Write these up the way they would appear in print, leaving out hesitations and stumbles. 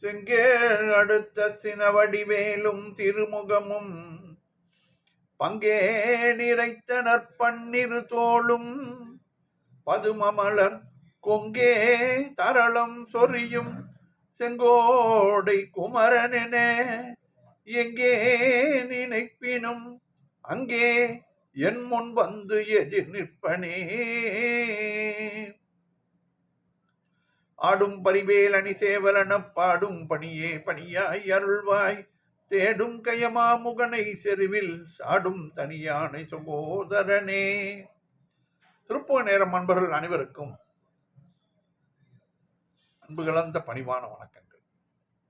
செங்கேள் அடுத்த சினவடிவேலும் திருமுகமும் பங்கே நிறைத்த நற்பன்னிரு தோளும் பதுமமலர் கொங்கே தரளம் சொரியும் செங்கோடை குமரனென எங்கே நினைப்பினும் அங்கே என் முன் வந்து எதிர் நிற்பனே. ஆடும் பரிவேல் அணி சேவலன பாடும் பணியே பணியாய் அருள்வாய் தேடும் கயமாமுகனை செருவில் சாடும் தனியானை சகோதரனே. திருப்புவ நேரம் அன்பர்கள் அனைவருக்கும் அன்பு கலந்த பணிவான வணக்கங்கள்.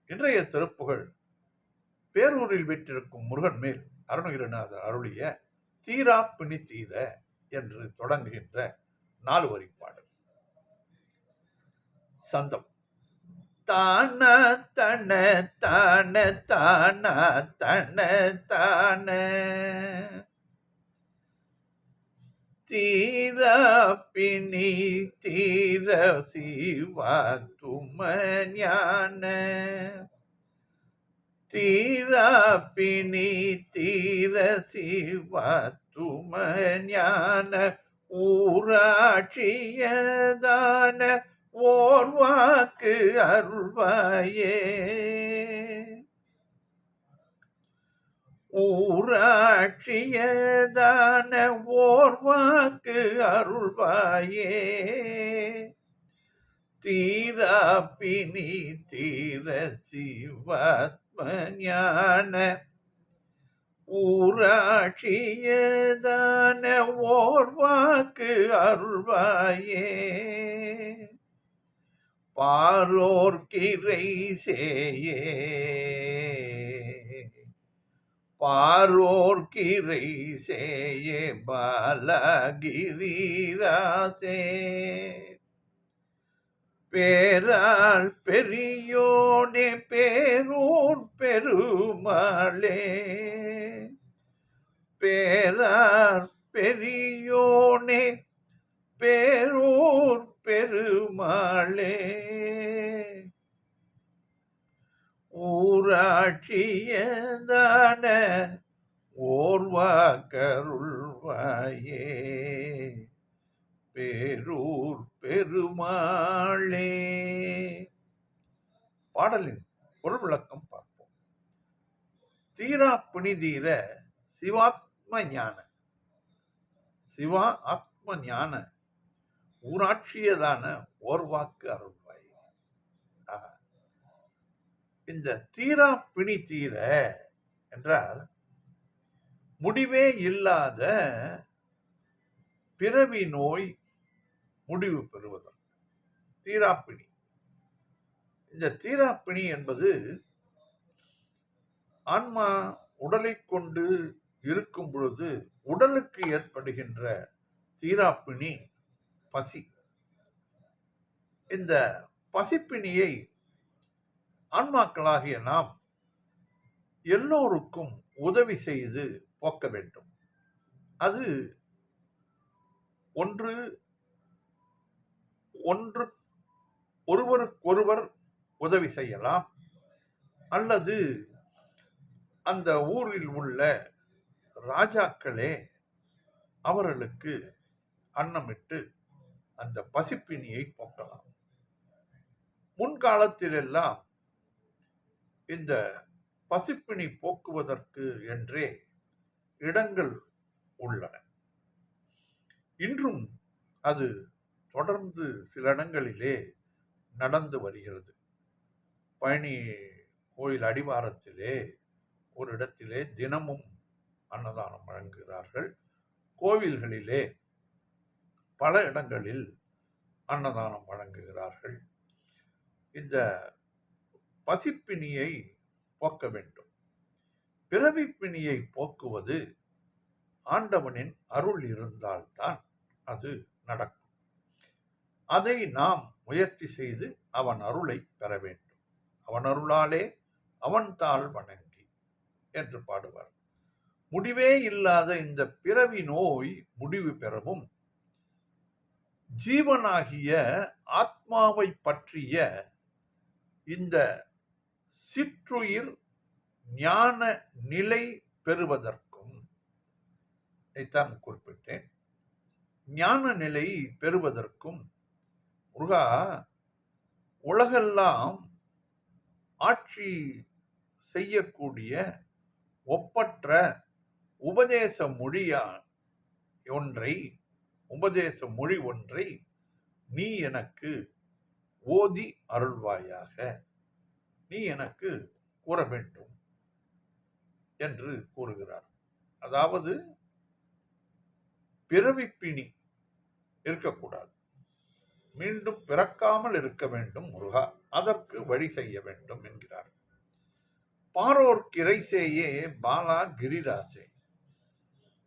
இன்றைய திருப்புகழ் பேரூரில் வீற்றிருக்கும் முருகன் மேல் அருணகிரிநாதர் அருளிய தீரா பிணி தீர என்று தொடங்குகின்ற 4 வரி பாடல். சந்தம் தான தன தான தான தன தான தீர பிணி தீர சிவா தும ஞான தீர பிணி தீர சிவா தும ஞான ஊராட்சியதான ஓர் வாக்கு அருள்வாயே. ஊராட்சியதான ஓர் வாக்கு அருள்வாயே. தீரா பிணி தீர சிவாத்ம ஞான ஊராட்சியதான ஓர் வாக்கு அருள்வாயே. பாரோர் கிரை சேயே பாரோர் கிரை சேயே பாலகிரிராசே. பேரால் பெரியோனே பேரூர் பெருமாளே. பேரார் பெரியோனே பேரூர் பெருமாளே. ஊராட்சியதான ஓர்வாக்கருள்வாயே. பேரூர் பெருமாளே. பாடலின் பொருள் விளக்கம் பார்ப்போம். தீரா பிணிதீர சிவாத்ம ஞான சிவா ஆத்ம ஞான ஊராட்சியதான ஓர்வாக்கு அருள்வாய். இந்த தீரா பிணி தீர என்றால் முடிவே இல்லாத பிறவி நோய் முடிவு பெறுவதற்கு தீராப்பிணி. இந்த தீராப்பிணி என்பது ஆன்மா உடலை கொண்டு இருக்கும் பொழுது உடலுக்கு ஏற்படுகின்ற தீராப்பிணி பசி. இந்த பசிப்பிணியை ஆன்மாக்களாகிய நாம் எல்லோருக்கும் உதவி செய்து போக்க வேண்டும். அது ஒருவருக்கொருவர் உதவி செய்யலாம், அல்லது அந்த ஊரில் உள்ள ராஜாக்களே அவர்களுக்கு அன்னமிட்டு அந்த பசிப்பிணியை போக்கலாம். முன்காலத்திலெல்லாம் இந்த பசிப்பிணி போக்குவதற்கு என்றே இடங்கள் உள்ளன. இன்றும் அது தொடர்ந்து சில இடங்களிலே நடந்து வருகிறது. பழனி கோயில் அடிவாரத்திலே ஒரு இடத்திலே தினமும் அன்னதானம் வழங்குகிறார்கள். கோவில்களிலே பல இடங்களில் அன்னதானம் வழங்குகிறார்கள். இந்த பசிப்பிணியை போக்க வேண்டும். பிறவிப்பிணியை போக்குவது ஆண்டவனின் அருள் இருந்தால்தான் அது நடக்கும். அதை நாம் முயற்சி செய்து அவன் அருளை பெற வேண்டும். அவன் அருளாலே அவன் தாள் வணங்கி என்று பாடுவார். முடிவே இல்லாத இந்த பிறவி நோய் முடிவு பெறவும் ஜீவனாகிய ஆத்மாவை பற்றிய இந்த சிற்றுயிர் ஞான நிலை பெறுவதற்கும், இதைத்தான் குறிப்பிட்டேன், ஞான நிலை பெறுவதற்கும் முருகா உலகெல்லாம் ஆட்சி செய்யக்கூடிய ஒப்பற்ற உபதேச மொழி ஒன்றை நீ எனக்கு ஓதி அருள்வாயாக, நீ எனக்கு கூற வேண்டும் என்று கூறுகிறார். அதாவது பிறவிப்பிணி இருக்கக்கூடாது, மீண்டும் பிறக்காமல் இருக்க வேண்டும் முருகா, அதற்கு வழி செய்ய வேண்டும் என்கிறார். பாரோர் கிரைசேயே பாலா கிரிராசே,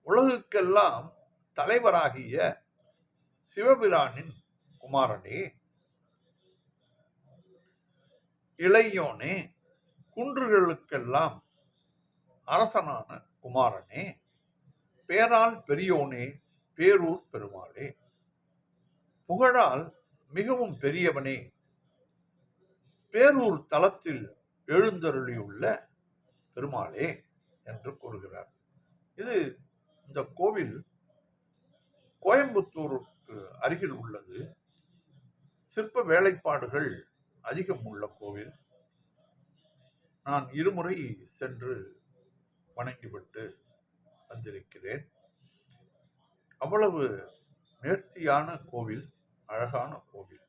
உலகுக்கெல்லாம் தலைவராகிய சிவபிரானின் குமாரனே, இளையோனே, குன்றுகளுக்கெல்லாம் அரசனான குமாரனே, பேரால் பெரியோனே, பேரூர் பெருமாளே, புகழால் மிகவும் பெரியவனே, பேரூர் தலத்தில் எழுந்தருளியுள்ள பெருமாளே என்று கூறுகிறார். இந்த கோவில் கோயம்புத்தூருக்கு அருகில் உள்ளது. சிற்ப வேலைப்பாடுகள் அதிகம் உள்ள கோவில். நான் இருமுறை சென்று வணங்கிவிட்டு வந்திருக்கிறேன். அவ்வளவு நேர்த்தியான கோவில், அழகான கோவில்.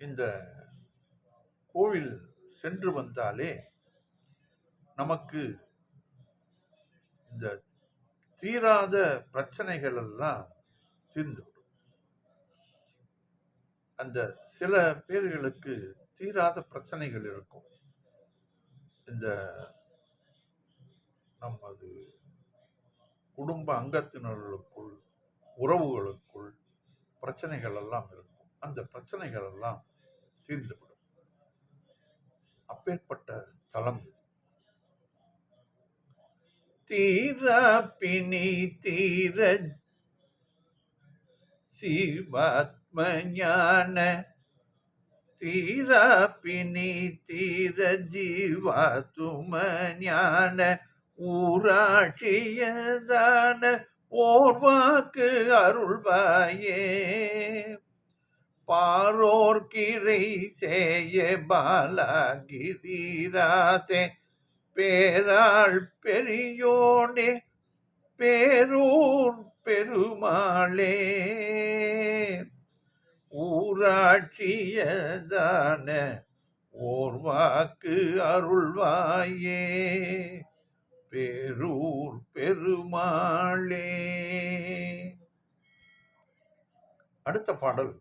இந்த கோவில் சென்று வந்தாலே நமக்கு இந்த தீராத பிரச்சனைகள் எல்லாம் தீர்ந்துவிடும். அந்த சில பேர்களுக்கு தீராத பிரச்சனைகள் இருக்கும். இந்த நமது குடும்ப அங்கத்தினர்களுக்குள், உறவுகளுக்குள் பிரச்சனைகள் எல்லாம் இருக்கும். அந்த பிரச்சனைகள் எல்லாம் தீர்ந்துவிடும். அப்பேற்பட்ட தலம் தீர பிணி தீர சிவாத்ம ஞான, தீர பிணி தீர ஜீவாத்தும ஞான, ஊராட்சியதான ஓர்வாக்கு அருள்வாயே, பாரோர் கிரை சேய பாலகிரிராசே, பேராள் பெரியோனே, பேரூர் பெருமாளே, ஊராட்சியதான ஓர்வாக்கு அருள்வாயே, பேரூர் பெருமாளே. அடுத்த பாடல்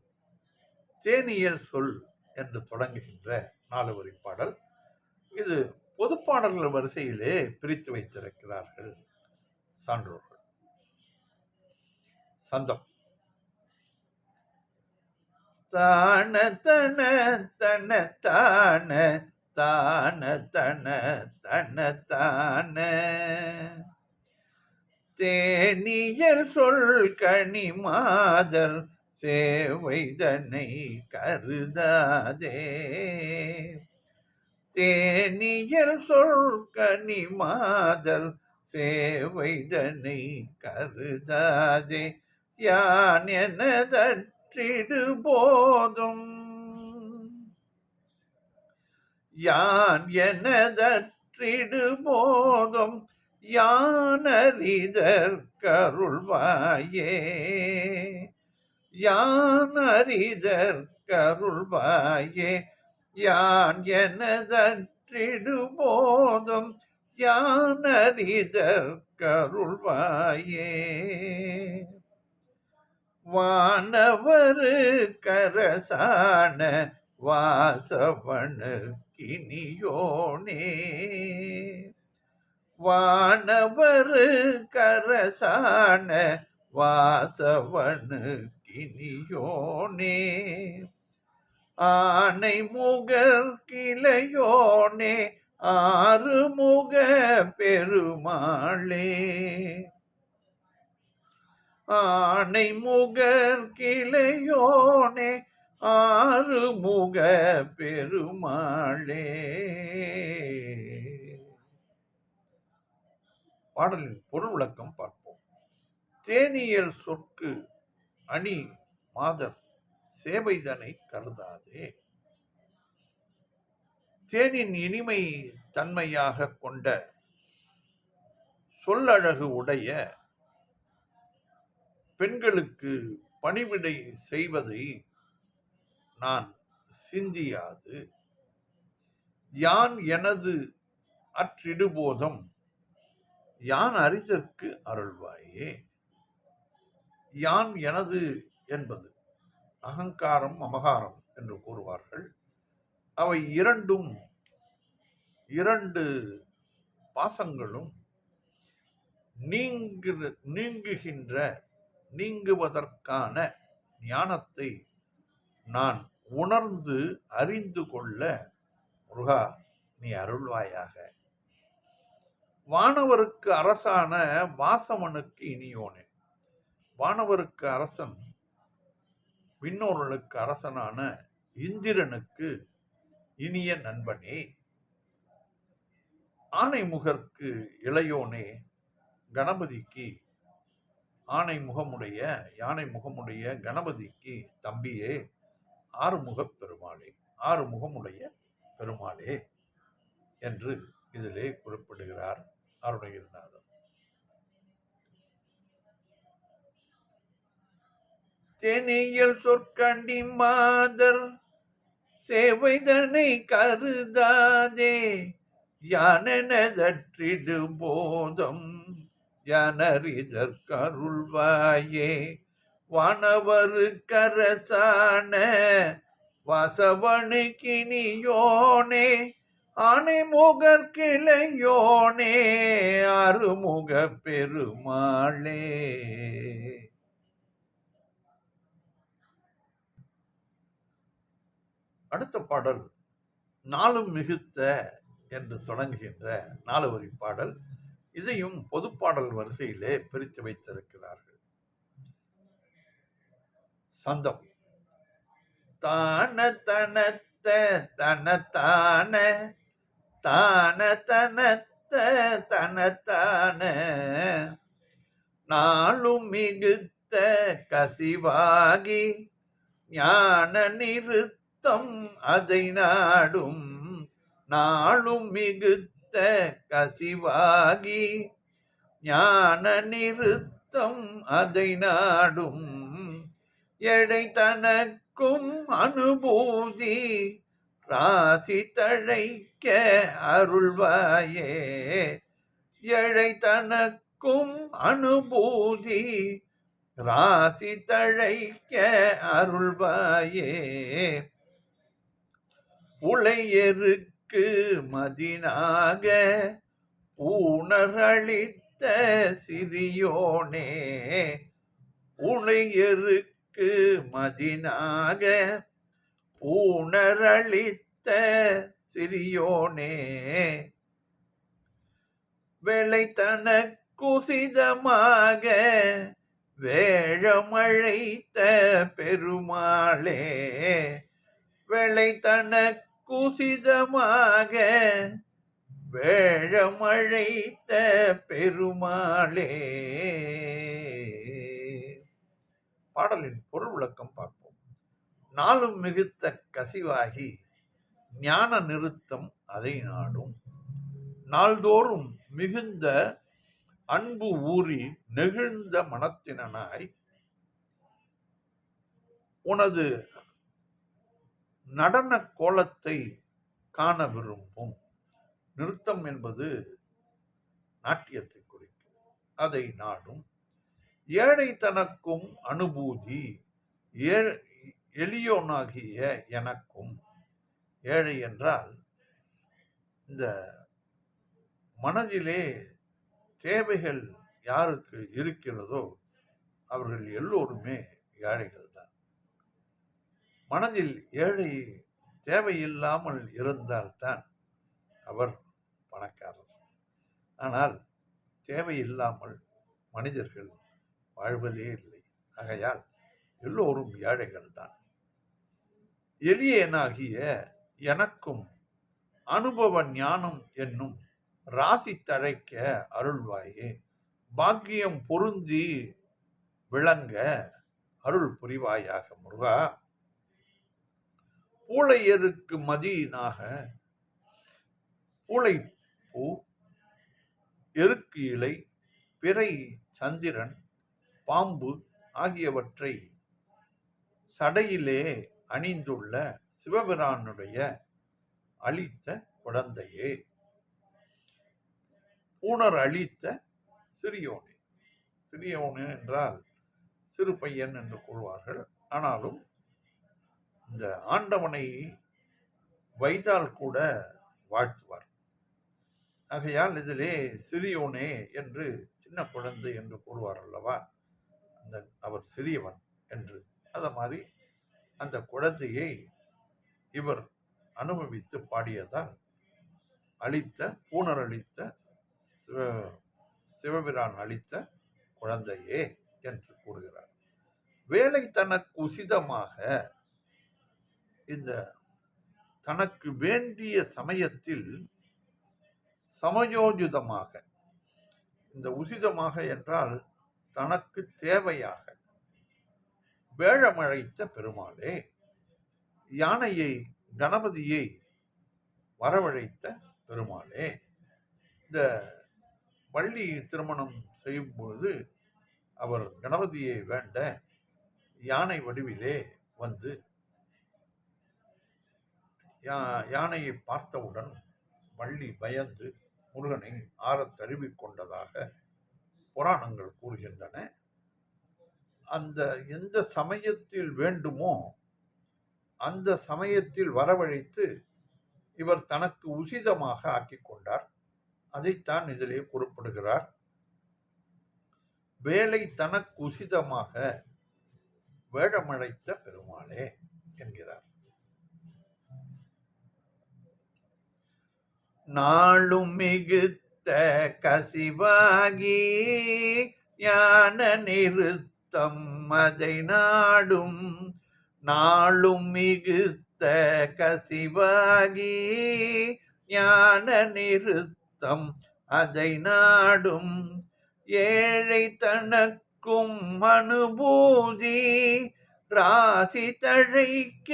தேனியல் சொல் என்று தொடங்குகின்ற 4 வரி பாடல். இது பொதுப்பாடல்கள் வரிசையிலே பிரித்து வைத்திருக்கிறார்கள் சான்றோர்கள். சந்தம் தான தன தன தான தான தன தன தான, தேனியல் சொல் கனி மாதர் சேவைதனை கருதாதே, தேனியல் சொல் கனி மாதர் சேவைதனை கருதாதே, யான் எனதற்றிடு போதும், யான் எனதற்றிடு போதும், யானறிதற் கருள்வாயே, யானறிதற் கருள்வாயே, யான் எனதற்றிடு போதும், யானறிதற் கருள்வாயே, வானவரு கரசான வாசவனு கினியோனே, வானவரு கரசான வாசவனு கினியோனே, ஆனை முகர் கிளையோனே, ஆறுமுக பெருமாளே, ஆனை முகர் கிளையோனே, ஆறுமுக பெருமாளே. பாடலின் பொருள் விளக்கம் பார்ப்போம். தேனியல் சொற்கு அணி மாதர் சேவைதனை கருதாதே. தேனின் இனிமை தன்மையாக கொண்ட சொல்லழகு உடைய பெண்களுக்கு பணிவிடை செய்வதை நான் சிந்தியாது. யான் எனது அற்றிடுபோதம் யான் அறிதற்கு அருள்வாயே. யான் எனது என்பது அகங்காரம் மமகாரம் என்று கூறுவார்கள். அவை இரண்டு பாசங்களும் நீங்குவதற்கான ஞானத்தை நான் உணர்ந்து அறிந்து கொள்ள முருகா நீ அருள்வாயாக. வானவருக்கு அரசான வாசவனுக்கு இனியோனே. வானவருக்கு அரசன் விண்ணோர்களுக்கு அரசனான இந்திரனுக்கு இனிய நண்பனே. ஆனைமுகற்கு இளையோனே. கணபதிக்கு யானை முகமுடைய கணபதிக்கு தம்பியே. ஆறுமுகப் பெருமாளே, ஆறுமுகமுடைய பெருமாளே என்று இதிலே குறிப்பிடுகிறார் அருணகிரிநாதர். தேனியல் சொற்கண்டி மாதர் சேவைதனை கருதாதே. யானெனதற்றிடு போதம் யானறிதற்கருள்வாயே. வானவரு கரசான வாசவனுக்கினியோனே. ஆனைமுகர் கிளையோனே. அருமுக பெருமாளே. அடுத்த பாடல் நாளும் மிகுத்த என்று தொடங்குகின்ற 4 வரி பாடல். இதையும் பொதுப்பாடல் வரிசையிலே பிரித்து வைத்திருக்கிறார்கள். சந்தம் தான தனத்த தனத்தான தான தனத்த தனத்தான நாளும் மிகுத்த கசிவாகி ஞான நிறுத்தம் அதை நாடும். நாளும் மிகுத்த கசிவாகி ஞான நிறுத்தம் அதை நாடும். எடை தனக்கும் அனுபூதி ராசி தழைக்க அருள்வாயே. எழை தனக்கும் அனுபூதி ராசி தழைக்க அருள்வாயே. உளையருக்கு மதினாக ஊணரளித்த சிறியோனே. உளையருக்கு மதினாக ஊணரளித்த சிறியோனே. வேளை தனக்குசிதமாக வேழமழைத்த பெருமாளே. வேளை தனக்குசிதமாக வேழமழைத்த பெருமாளே. பாடலின் பொருள் விளக்கம் பார்ப்போம். நாளும் மிகுத்த கசிவாகி ஞான நிறுத்தம் அதை நாடும். நாள்தோறும் மிகுந்த அன்பு ஊறி நெகிழ்ந்த மனத்தினாய் உனது நடன கோலத்தை காண விரும்பும். நிறுத்தம் என்பது நாட்டியத்தை குறிக்கும். அதை நாடும். ஏழை தனக்கும் அனுபூதி எளியோனாகிய எனக்கும். ஏழை என்றால் இந்த மனதிலே தேவைகள் யாருக்கு இருக்கிறதோ அவர்கள் எல்லோருமே ஏழைகள் தான். மனதில் ஏழை தேவையில்லாமல் இருந்தால்தான் அவர் பணக்காரர். ஆனால் தேவையில்லாமல் மனிதர்கள் வாழ்வதே இல்லை. ஆகையால் எல்லோரும் ஏழைகள் தான். எளியனாகிய எனக்கும் அனுபவ ஞானம் என்னும் ராசி தழைக்க அருள்வாயே. பாக்கியம் பொருந்தி விளங்க அருள் புரிவாயாக முருகா. பூளையருக்கு மதியினாக பூளை பூ, எருக்கு இலை, பிறை, சந்திரன், பாம்பு ஆகியவற்றை சடையிலே அணிந்துள்ள சிவபிரானுடைய அளித்த குழந்தையே. பூணர் அளித்த சிறியோனே. சிறியோனே என்றால் சிறு பையன் என்று கூறுவார்கள். ஆனாலும் இந்த ஆண்டவனை வைத்தால் கூட வாழ்த்துவார். ஆகையால் இதிலே சிறியோனே என்று சின்ன குழந்தை என்று கூறுவார் அல்லவா, அந்த அவர் சிறியவன் என்று. அத மாதிரி அந்த குழந்தையை இவர் அனுபவித்து பாடியதால் அளித்த பூணர் அளித்த சிவபிரான் அளித்த குழந்தையே என்று கூறுகிறார். வேலை தனக்கு உசிதமாக இந்த தனக்கு வேண்டிய சமயத்தில் சமயோஜிதமாக, இந்த உசிதமாக என்றால் தனக்கு தேவையாக வேழமழைத்த பெருமாளே, யானையை கணபதியை வரவழைத்த பெருமாளே. இந்த வள்ளி திருமணம் செய்யும்போது அவர் கணபதியை வேண்ட யானை வடிவிலே வந்து யானையை பார்த்தவுடன் வள்ளி பயந்து முருகனை ஆறத் தழுவி கொண்டதாக புராணங்கள் கூறுகின்றன. அந்த எந்த சமயத்தில் வேண்டுமோ அந்த சமயத்தில் வரவழைத்து இவர் தனக்கு உசிதமாக ஆக்கிக் கொண்டார். அதைத்தான் இதிலே குறிப்பிடுகிறார். வேலை தனக்கு உசிதமாக வேழமழைத்த பெருமாளே என்கிறார். நாளும் மிகுத்த கசிவாகி ஞான நிறுத்தம் அதை நாடும். நாளும் மிகுத்த கசிவாகி ஞான நிறுத்தம் அதை நாடும். ஏழை தனக்கும் அனுபூதி ராசி தழைக்க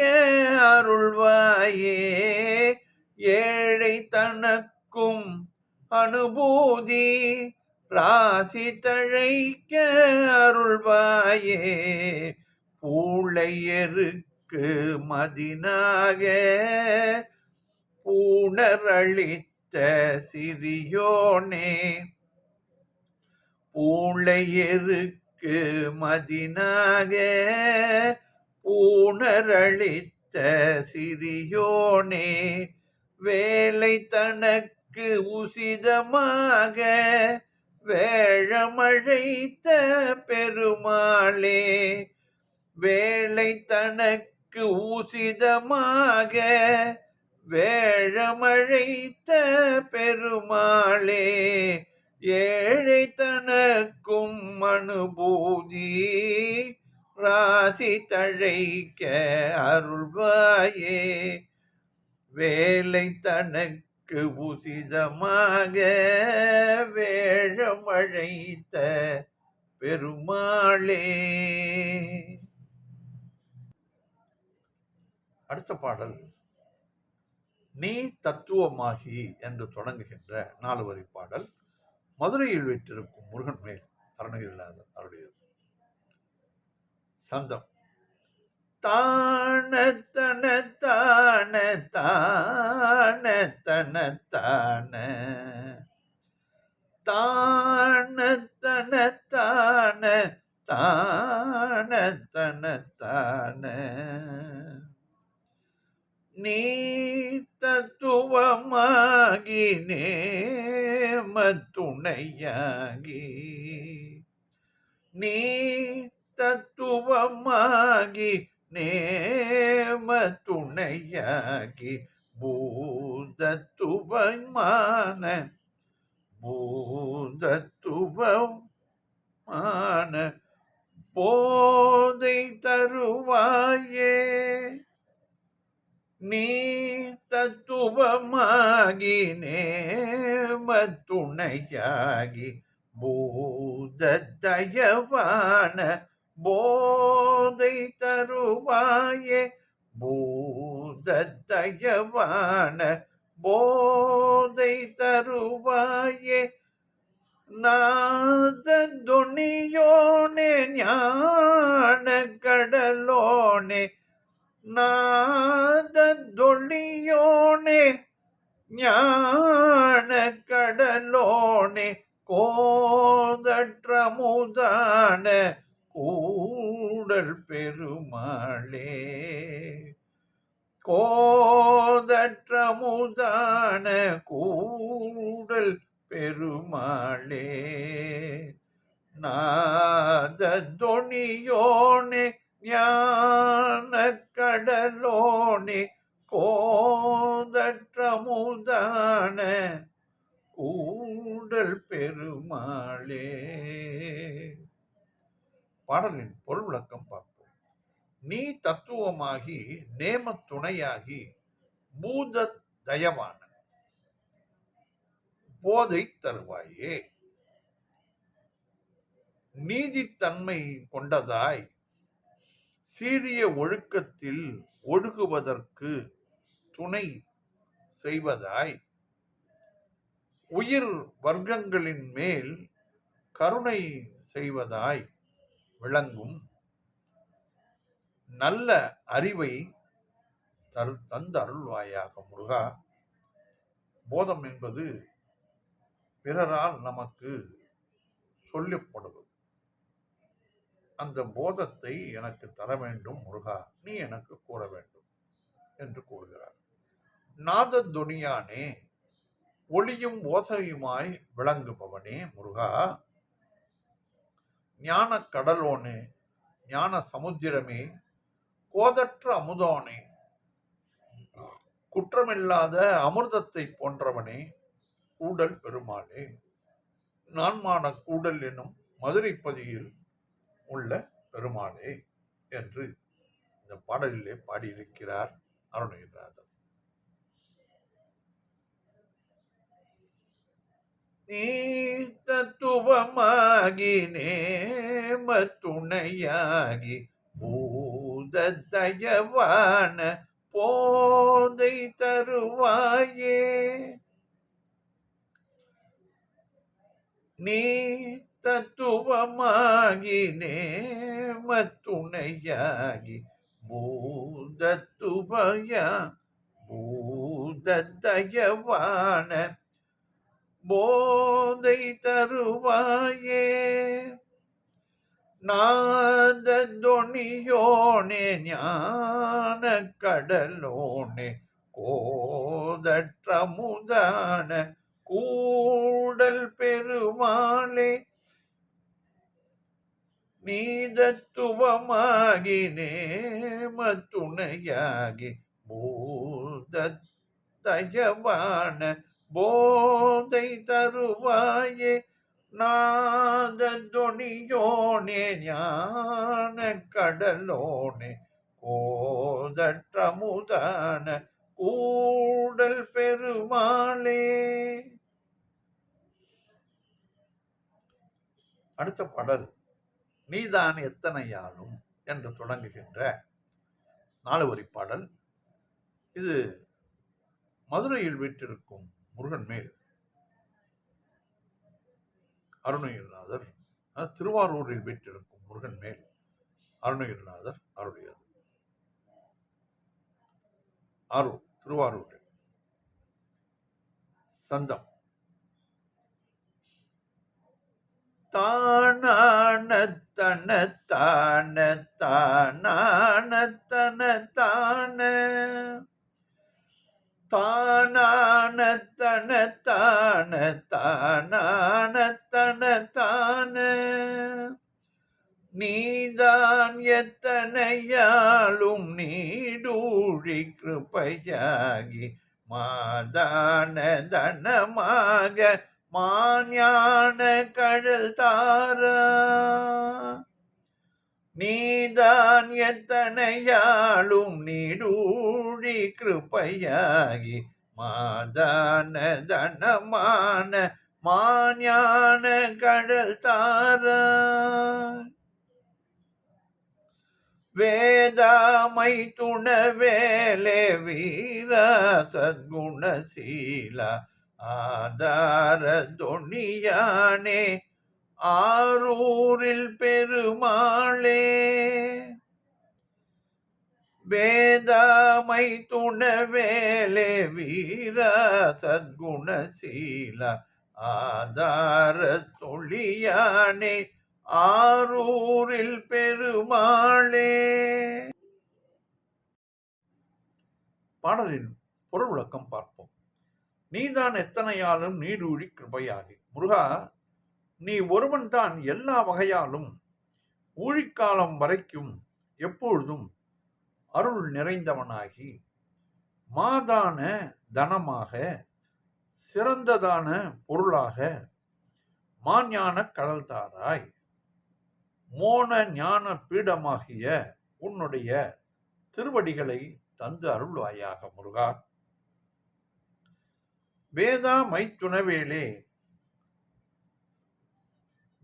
அருள்வாயே. ஏழை தனக்கும் அனுபூதி ராசி தழைக்க அருள்வாயே. பூளையருக்கு மதினாக பூணர் அளித்த சிறியோனே. பூளையருக்கு மதினாக பூணர் அளித்த சிறியோனே. வேலை தனக்கு உசிதமாக வேழமழைத்த பெருமாளே. வேலை தனக்கு உசிதமாக வேழமழைத்த பெருமாளே. ஏழை தனக்கும் அனுபூதி ராசி தழைக்க அருள்வாயே. வேலை தனக்கு உசிதமாக வேழமழைத்த பெருமாளே. அடுத்த பாடல் நீ தத்துவமாகி என்று தொடங்குகின்ற 4 வரி பாடல். மதுரையில் வீற்றிருக்கும் முருகன் மேல் அருணகிரிநாதர் அருளியது. சந்தம் தான தன தான தான தன தான தான தன தான தான தன தான. நீ தத்துவமாகி நேம துணையாகி. நீ தத்துவமாகி நேம துணையாகி பூதத்துவமான பூதத்துவமான போதை தருவாயே. நீ தத்துவமாகி நேமத்துணையாகி பூததயவான போதை தருவாயே பூததயவான போதை தருவாயே நாததுணியோனே ஞான கடலோனே நாததுணியோனே ஞான கடலோனே கோதற்றமுதான கூடல் பெருமாளே கோதற்றமுதான கூடல் பெருமாளே நாததுணியோனே ஞான கடலோனே கோதற்றமுதான கூடல் பெருமாளே. பாடலின் பொருள் விளக்கம் பார்ப்போம். நீ தத்துவமாகி நேம துணையாகி பூத தயவான போதை தருவாயே, நீதித்தன்மை கொண்டதாய் சீரிய ஒழுக்கத்தில் ஒழுகுவதற்கு துணை செய்வதாய் உயிர் வர்க்கங்களின் மேல் கருணை செய்வதாய் விளங்கும் நல்ல அறிவை தந்த அருள்வாயாக முருகா. போதம் என்பது பிறரால் நமக்கு சொல்லப்படுவது. அந்த போதத்தை எனக்கு தர வேண்டும் முருகா, நீ எனக்கு கூற வேண்டும் என்று கூறுகிறார். நாததுணியானே, ஒளியும் ஓசையுமாய் விளங்குபவனே முருகா. ஞான கடலோனே, ஞான சமுத்திரமே, கோதற்ற அமுதோனே, குற்றமில்லாத அமிர்தத்தை போன்றவனே, கூடல் பெருமாளே, நான்மான கூடல் என்னும் மதுரைப்பதியில் உள்ள பெருமாளே என்று இந்த பாடலிலே பாடியிருக்கிறார் அருணகிரிநாதர். நீ தத்துவமாகி நேம துணையாகி பூததயவான போதை தருவாயே, நீ தத்துவமாகி நேம துணையாகி பூதத்துவயா பூததயவான போதை தருவாயே, நாததுணியோனே ஞான கடலோனே கோதற்றமுதான கூடல் பெருமாளே, நீதத்துவமாகி நேம துணையாகி பூததயவான போதை தருவாயே, நாததுணியோனே ஞான கடலோனே கோதற்றமுதான கூடல் பெருமாளே. அடுத்த பாடல் நீதான் எத்தனையாலும் என்று தொடங்குகின்ற 4 வரி பாடல். இது மதுரையில் வீற்றிருக்கும் முருகன் மேல் அருணகிரிநாதர், திருவாரூரில் வீற்றிருக்கும் முருகன் மேல் அருணகிரிநாதர் அருளியது. திருவாரூரில் சந்தம் தானான தன தான தானான தன தான தானான தன தான தானான தன தான நீதான் எத்தனையாலும் நீடூழி கிருபையாகி மாதான தனமாக மாஞான கடல் தாரா, நீதான் எத்தனையாளும் நீடூழி கிருபையாகி மாதான தனமான மாஞான கடல் தாராய். வேதாமை துணவேலே வீரா சத்குணசீலா ஆதார தொனியானே ஆரூரில் பெருமாளே. வேதாமை துணவேலே வீரா சத்குணசீலா ஆதார தொழியானே ஆரூரில் பெருமாளே. பாடலின் பொருள் விளக்கம் பார்ப்போம். நீதான் எத்தனையாலும் நீடூழி கிருபையாகி. முருகா, நீ ஒருவன் தான் எல்லா வகையாலும் ஊழிக்காலம் வரைக்கும் எப்பொழுதும் அருள் நிறைந்தவனாகி மாதான தனமாக சிறந்ததான பொருளாக மாஞான கடல் தாராய் மோன ஞான பீடமாகிய உன்னுடைய திருவடிகளை தந்து அருள்வாயாக முருகா. வேதா மைத்துணவேலே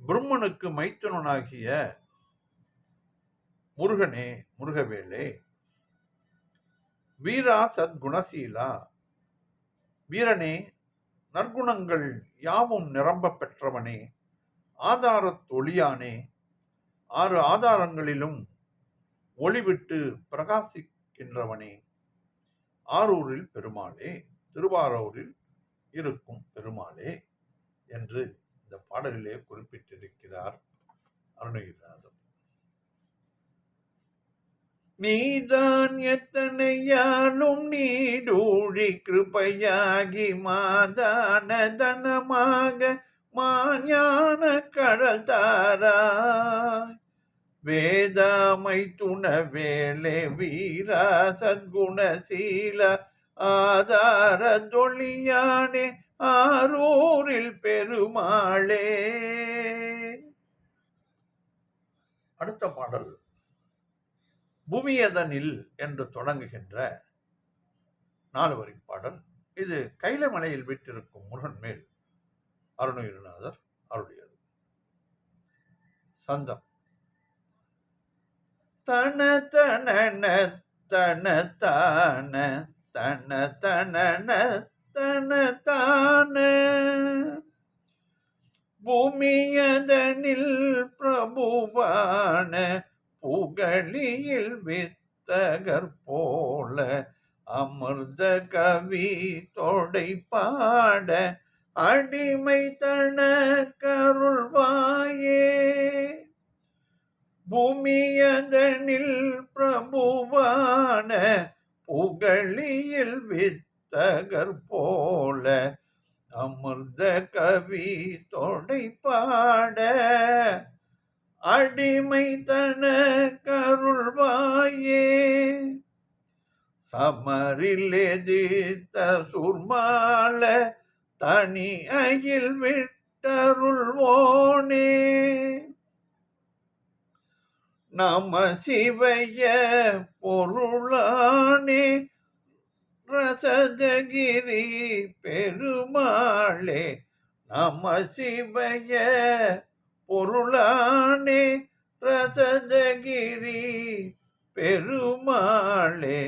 பிரம்மனுக்கு மைத்துனனாகிய முருகனே முருகவேலே. வீரா சத்குணசீலா வீரனே நற்குணங்கள் யாவும் நிரம்ப பெற்றவனே. ஆதாரத் ஒளியானே 6 ஆதாரங்களிலும் ஒளிவிட்டு பிரகாசிக்கின்றவனே. ஆரூரில் பெருமாளே, திருவாரூரில் இருக்கும் பெருமாளே என்று இந்த பாடலிலே குறிப்பிட்டிருக்கிறார் அருணகிரிநாதர். நீதான் எத்தனையாலும் நீடூழி கிருபையாகி மாதான தனமாக மாஞான கடல் தாராய். வேதாமை துணவேலே வீரா சத்குணசீல ஆதார தொழியானே ஆரூரில் பெருமாளே. அடுத்த பாடல் பூமியதனில் என்று தொடங்குகின்ற 4 வரி பாடல். இது கைலமலையில் வீற்றிருக்கும் முருகன் மேல் அருணகிரிநாதர் அருளியது. சந்தம் தன தன தன தான தன தன தன தான. பூமியதனில் பிரபுவான புகழியில் வித்தகர் போல அமிர்த கவி தொடை பாட அடிமை தன கருள்வாயே. பூமியதனில் பிரபுவான புகழியில் வித்தகர் போல அமிர்த கவி தொடை பாட அடிமை தன கருள்வாயே. சமரில் எதிர்த்த சுர்மால தனி அயில் விட்டருள்வோனே. நம சிவய பொருளானே ரசதகிரி பெருமாளே. நம சிவய பொருளானே ரசதகிரி பெருமாளே.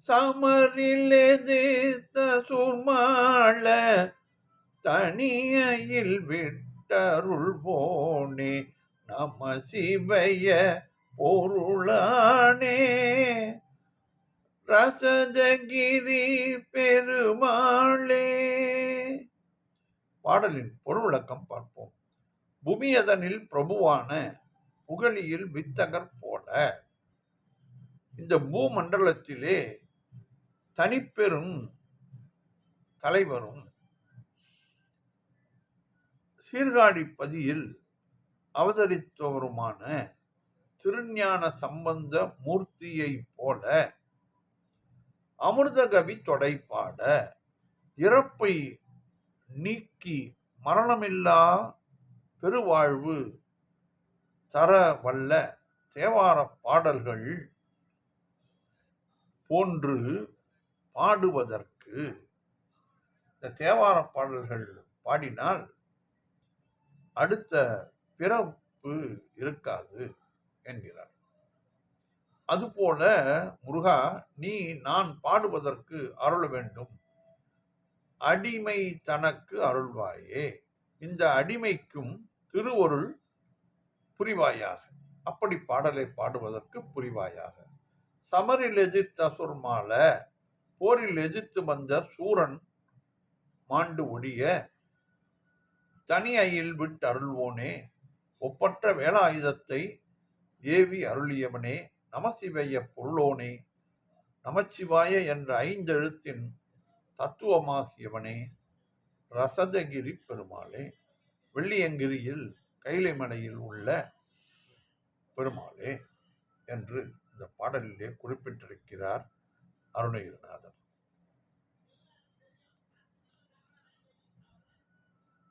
சமரில் எதிர்த்த சுர்மாள தனியில் விட்டருள்வோனே. நம சிவய பொருளானே ரசதகிரி பெருமாளே. பாடலின் பொருள் விளக்கம் பார்ப்போம். பூமியதனில் பிரபுவான புகழியில் வித்தகர் போல. இந்த பூமண்டலத்திலே தனிப்பெரும் தலைவரும் சீர்காழிப்பதியில் அவதரித்தவருமான திருஞான சம்பந்த மூர்த்தியை போல அமிர்தகவி தொடைப்பாட இறப்பை நீக்கி மரணமில்லா பெருவாழ்வு தர வல்ல தேவார பாடல்கள் போன்று பாடுவதற்கு, இந்த தேவார பாடல்கள் பாடினால் அடுத்த பிறப்பு இருக்காது என்கிறார். அதுபோல முருகா, நீ நான் பாடுவதற்கு அருள வேண்டும். அடிமை தனக்கு அருள்வாயே, இந்த அடிமைக்கும் திருவருள் புரிவாயாக. அப்படி பாடலை பாடுவதற்கு புரிவாயாக. சமரில் எதிர்த்த அசுர்மால, போரில் எதிர்த்து வந்த சூரன் மாண்டு ஒடிய, தனியையில் விட்டு அருள்வோனே, ஒப்பற்ற வேலாயுதத்தை ஏவி அருளியவனே, நமசிவைய பொருளோனே, நமச்சிவாய என்ற ஐந்தெழுத்தின் தத்துவமாகியவனே, ரசதகிரி பெருமாளே, வெள்ளியங்கிரியில் கைலைமலையில் உள்ள பெருமாளே என்று இந்த பாடலிலே குறிப்பிட்டிருக்கிறார் அருணகிரிநாதர்.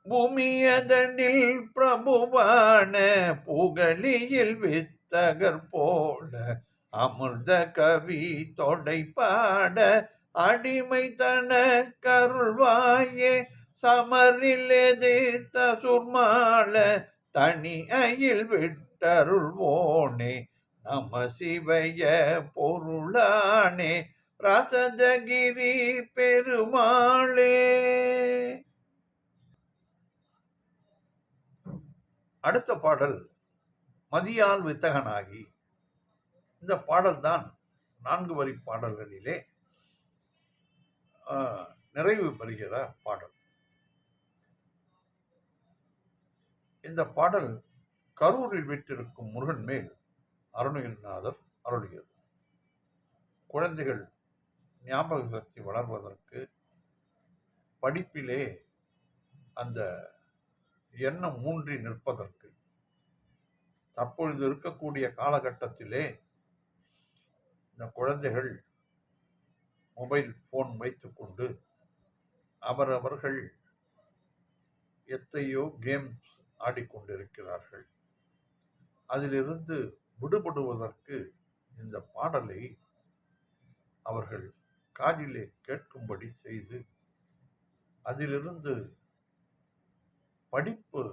பூமியதனில் பிரபுவான புகழியில் வித்தகர் போல அமிர்த கவி தொடை பாட அடிமை தன கருள்வாயே, சமரில் எதிர்த்த சுர்மால தனியில் விட்டருள்வோனே, நம சிவைய பொருளானே, ரசதகிரி பெருமாளே. அடுத்த பாடல் மதியால் வித்தகனாகி. இந்த பாடல் தான் 4 வரி பாடல்களிலே நிறைவு பெறுகிற பாடல். இந்த பாடல் கரூரில் விட்டிருக்கும் முருகன் மேல் அருணகிரிநாதர் அருளியது. குழந்தைகள் ஞாபக சக்தி வளர்வதற்கு, படிப்பிலே அந்த எண்ணம் ஊன்றி நிற்பதற்கு, தற்பொழுது இருக்கக்கூடிய காலகட்டத்திலே இந்த குழந்தைகள் மொபைல் போன் வைத்துக்கொண்டு அவரவர்கள் எத்தையோ கேம்ஸ் ஆடிக்கொண்டிருக்கிறார்கள். அதிலிருந்து விடுபடுவதற்கு இந்த பாடலை அவர்கள் காதிலே கேட்கும்படி செய்து அதிலிருந்து படிப்பு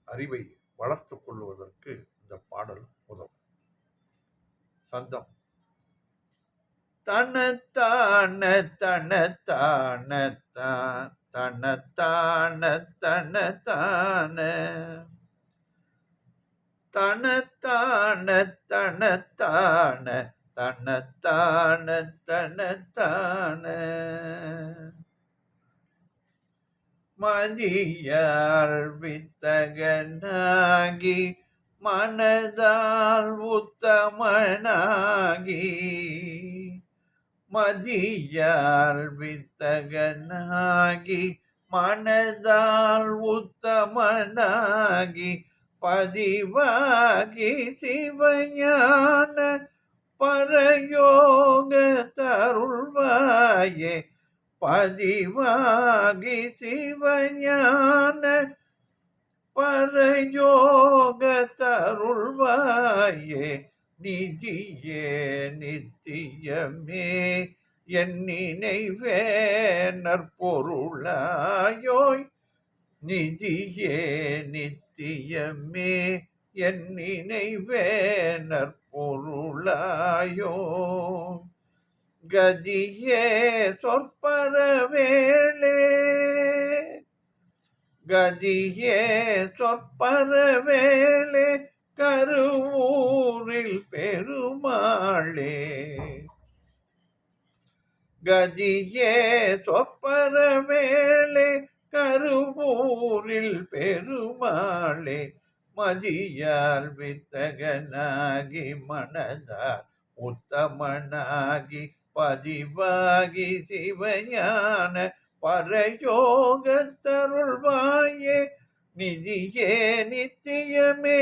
அறிவை வளர்த்து கொள்வதற்கு இந்த பாடல் உதவும். சந்தம் தனத்தான தனத்தான தனத்தான தனத்தான தனத்தான தனத்தான தனத்தான தனத்தான மதியால் வித்தகனாகி மனதால் உத்தமனாகி, மதியால் வித்தகனாகி மனதால் உத்தமனாகி, பதிவாகி சிவஞான பரயோக தருள்வாயே, பதிவாகி சிவஞான பரயோக தருள்வாயே, நிதியே நித்தியமே என் நினைவே நற்பொருளாயோய், நிதியே நித்தியமே என் நினைவே நற்பொருளாயோ, கதியே சொற்பரவேளே, கதியே சொற்பரவேளே கருவூரில் பெருமாளே, கதியே சொற்பரவேளே கருவூரில் பெருமாளே, மதியால் வித்தகனாகி மனதால் உத்தமனாகி, பதிவாகி சிவஞான பரயோகத்தருள்வாயே, நிதியே நித்தியமே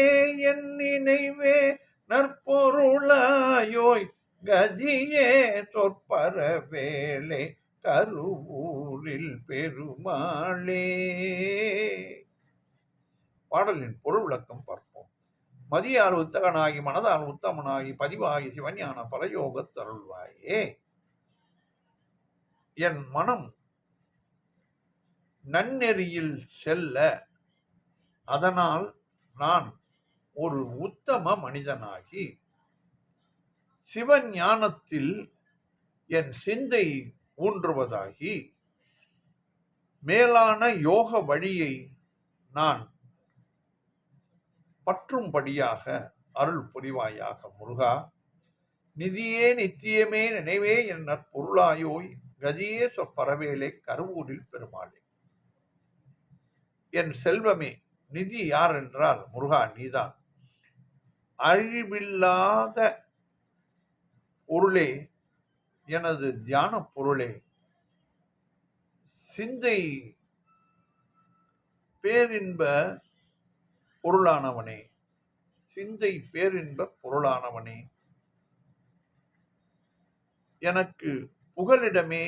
என் நினைவே நற்பொருளாயோய், கதியே சொற்பரவேளே கருவூரில் பெருமாளே. பாடலின் பொருள் விளக்கம் பார்ப்போம். மதியால் உத்தகனாகி மனதால் உத்தமனாகி பதிவாகி சிவஞான பரயோகத் தருள்வாயே. என் மனம் நன்னெறியில் செல்ல, அதனால் நான் ஒரு உத்தம மனிதனாகி சிவஞானத்தில் என் சிந்தை ஊன்றுவதாகி மேலான யோக வழியை நான் பற்றும்படியாக அருள் புரிவாயாக முருகா. நிதியே நித்தியமே நினைவே என் நற்பொருளாயோய் கதியே சொற்பரவேலே கருவூரில் பெருமாளே. என் செல்வமே, நிதி யார் என்றால் முருகா நீதான். அழிவில்லாத பொருளே, எனது தியான பொருளே, சிந்தை பேரின்ப பொருளானவனே, சிந்தை பேரின்ப பொருளானவனே, எனக்கு புகலிடமே,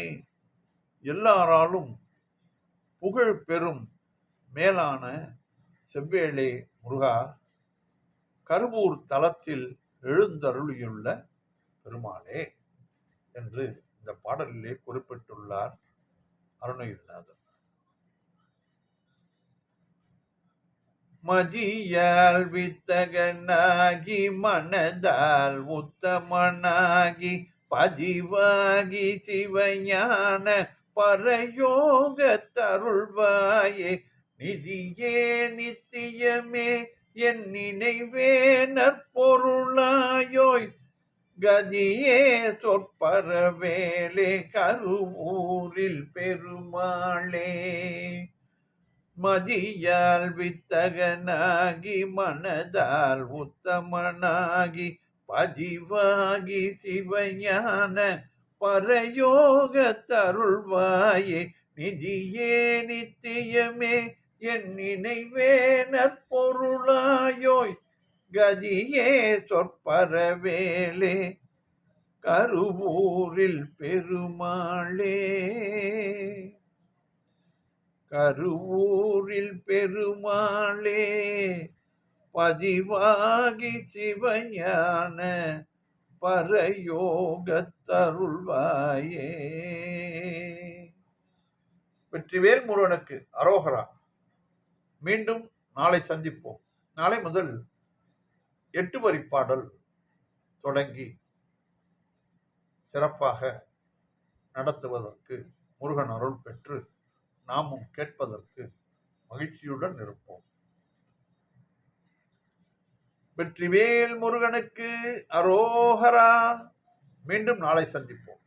எல்லாராலும் புகழ் பெறும் மேலான செவ்வேளே முருகா, கருவூர் தலத்தில் எழுந்தருளியுள்ள பெருமாளே என்று இந்த பாடலிலே குறிப்பிட்டுள்ளார் அருணகிரிநாதர். மதியால் வித்தகனாகி மனதால் உத்தமனாகி பதிவாகி சிவஞான பரயோக தருள்வாயே. நிதியே நித்தியமே என் நினைவே நற்பொருளாயோய் கதியே சொற்பரவேலே கருவூரில் பெருமாளே. மதியால் வித்தகனாகி மனதால் உத்தமனாகி பதிவாகி சிவஞான பரயோக தருள்வாயே. நிதியே நித்தியமே என் நினைவே நற்பொருளாயோய் கதியே சொற்பரவேலே கருவூரில் பெருமாளே. கருவூரில் பெருமாளே பதிவாகி சிவஞான பரயோகத்தருள்வாயே. வெற்றிவேல் முருகனுக்கு அரோகரா. மீண்டும் நாளை சந்திப்போம். நாளை முதல் 8 வரி பாடல் தொடங்கி சிறப்பாக நடத்துவதற்கு முருகன் அருள் பெற்று நாமும் கேட்பதற்கு மகிழ்ச்சியுடன் இருப்போம். வெற்றிவேல் முருகனுக்கு அரோகரா. மீண்டும் நாளை சந்திப்போம்.